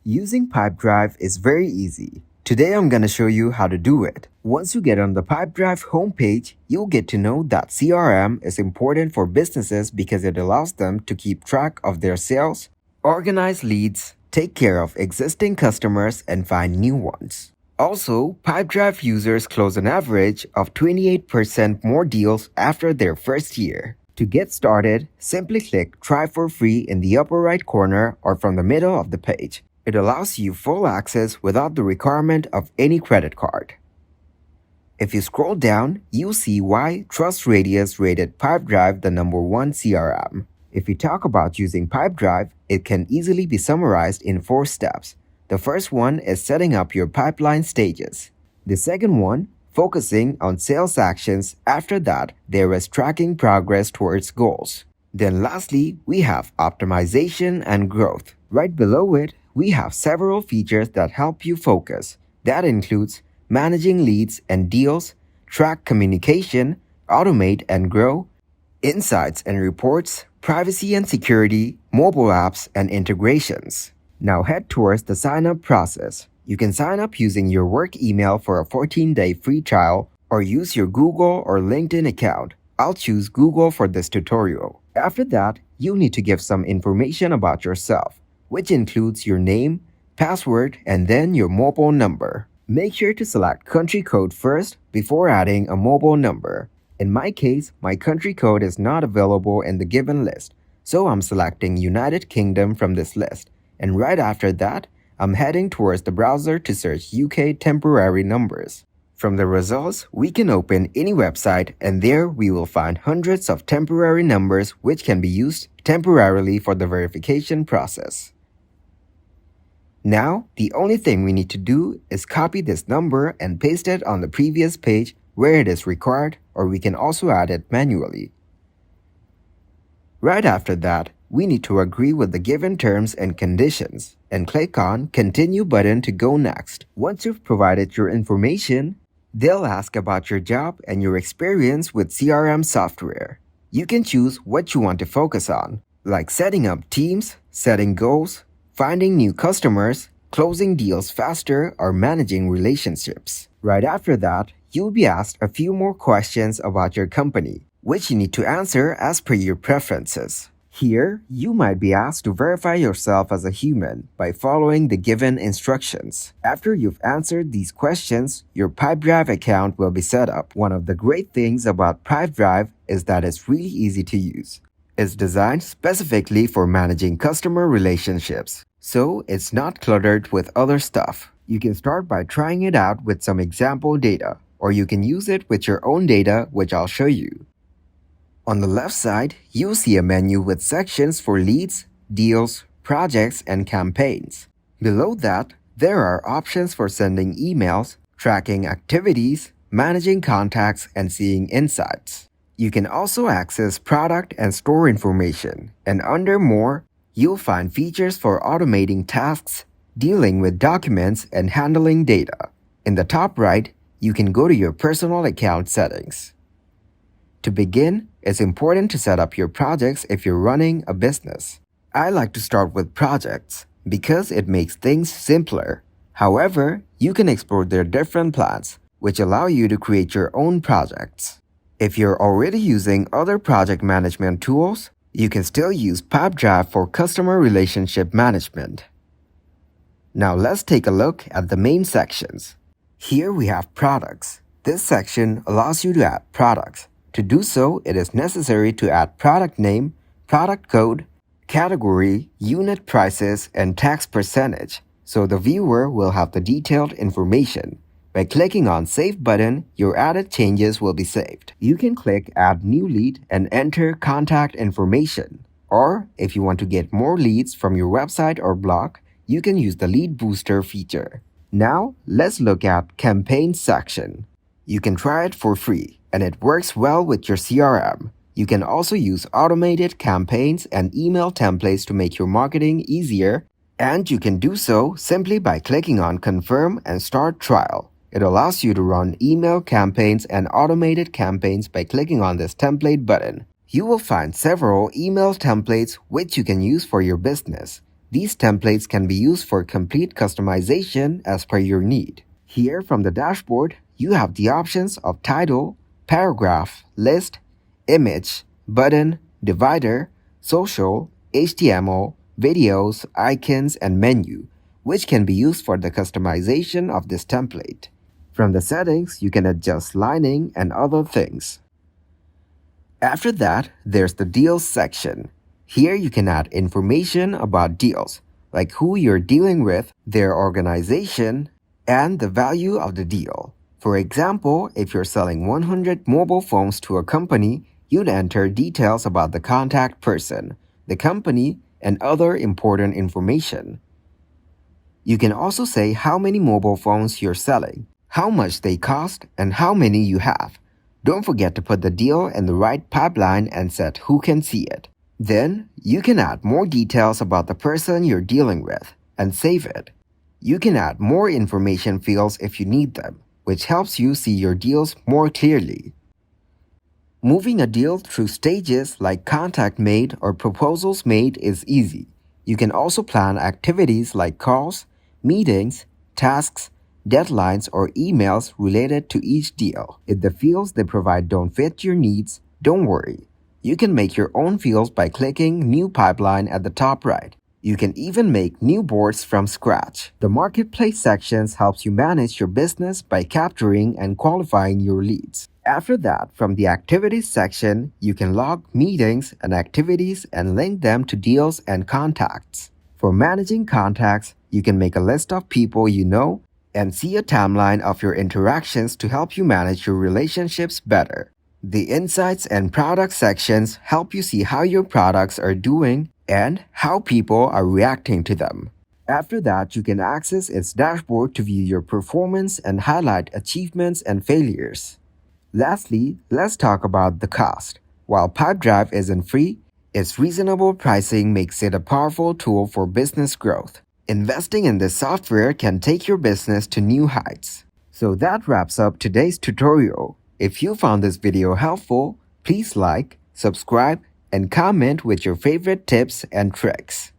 Using Pipedrive is very easy. Today I'm going to show you how to do it. Once you get on the Pipedrive homepage, you'll get to know that CRM is important for businesses because it allows them to keep track of their sales, organize leads, take care of existing customers, and find new ones. Also, Pipedrive users close an average of 28% more deals after their first year. To get started, simply click Try for free in the upper right corner or from the middle of the page. It allows you full access without the requirement of any credit card. If you scroll down, you'll see why TrustRadius rated Pipedrive the #1 CRM. If we talk about using Pipedrive, it can easily be summarized in 4 steps. The first one is setting up your pipeline stages. The second one, focusing on sales actions. After that, there is tracking progress towards goals. Then lastly, we have optimization and growth. Right below it, we have several features that help you focus. That includes managing leads and deals, track communication, automate and grow, insights and reports, privacy and security, mobile apps, and integrations. Now head towards the sign-up process. You can sign up using your work email for a 14-day free trial or use your Google or LinkedIn account. I'll choose Google for this tutorial. After that, you'll need to give some information about yourself, which includes your name, password, and then your mobile number. Make sure to select country code first before adding a mobile number. In my case, my country code is not available in the given list, so I'm selecting United Kingdom from this list. And right after that, I'm heading towards the browser to search UK temporary numbers. From the results, we can open any website and there we will find hundreds of temporary numbers which can be used temporarily for the verification process. Now, the only thing we need to do is copy this number and paste it on the previous page where it is required, or we can also add it manually. Right after that, we need to agree with the given terms and conditions and click on Continue button to go next. Once you've provided your information, they'll ask about your job and your experience with CRM software. You can choose what you want to focus on, like setting up teams, setting goals, finding new customers, closing deals faster, or managing relationships. Right after that, you'll be asked a few more questions about your company, which you need to answer as per your preferences. Here, you might be asked to verify yourself as a human by following the given instructions. After you've answered these questions, your Pipedrive account will be set up. One of the great things about Pipedrive is that it's really easy to use. It's designed specifically for managing customer relationships, so it's not cluttered with other stuff. You can start by trying it out with some example data, or you can use it with your own data, which I'll show you. On the left side, you'll see a menu with sections for leads, deals, projects, and campaigns. Below that, there are options for sending emails, tracking activities, managing contacts, and seeing insights. You can also access product and store information, and under More, you'll find features for automating tasks, dealing with documents, and handling data. In the top right, you can go to your personal account settings. To begin, it's important to set up your projects if you're running a business. I like to start with projects because it makes things simpler. However, you can explore their different plans, which allow you to create your own projects. If you're already using other project management tools, you can still use Pipedrive for customer relationship management. Now let's take a look at the main sections. Here we have products. This section allows you to add products. To do so, it is necessary to add product name, product code, category, unit prices, and tax percentage, so the viewer will have the detailed information. By clicking on Save button, your added changes will be saved. You can click Add New Lead and enter contact information. Or, if you want to get more leads from your website or blog, you can use the Lead Booster feature. Now, let's look at Campaign section. You can try it for free, and it works well with your CRM. You can also use automated campaigns and email templates to make your marketing easier, and you can do so simply by clicking on Confirm and Start Trial. It allows you to run email campaigns and automated campaigns by clicking on this template button. You will find several email templates which you can use for your business. These templates can be used for complete customization as per your need. Here from the dashboard, you have the options of title, paragraph, list, image, button, divider, social, HTML, videos, icons, and menu, which can be used for the customization of this template. From the settings, you can adjust lining and other things. After that, there's the deals section. Here you can add information about deals, like who you're dealing with, their organization, and the value of the deal. For example, if you're selling 100 mobile phones to a company, you'd enter details about the contact person, the company, and other important information. You can also say how many mobile phones you're selling, how much they cost, and how many you have. Don't forget to put the deal in the right pipeline and set who can see it. Then, you can add more details about the person you're dealing with and save it. You can add more information fields if you need them, which helps you see your deals more clearly. Moving a deal through stages like contact made or proposals made is easy. You can also plan activities like calls, meetings, tasks, deadlines, or emails related to each deal. If the fields they provide don't fit your needs, don't worry. You can make your own fields by clicking New Pipeline at the top right. You can even make new boards from scratch. The Marketplace sections helps you manage your business by capturing and qualifying your leads. After that, from the Activities section, you can log meetings and activities and link them to deals and contacts. For managing contacts, you can make a list of people you know and see a timeline of your interactions to help you manage your relationships better. The Insights and Product sections help you see how your products are doing and how people are reacting to them. After that, you can access its dashboard to view your performance and highlight achievements and failures. Lastly, let's talk about the cost. While Pipedrive isn't free, its reasonable pricing makes it a powerful tool for business growth. Investing in this software can take your business to new heights. So that wraps up today's tutorial. If you found this video helpful, please like, subscribe, and comment with your favorite tips and tricks.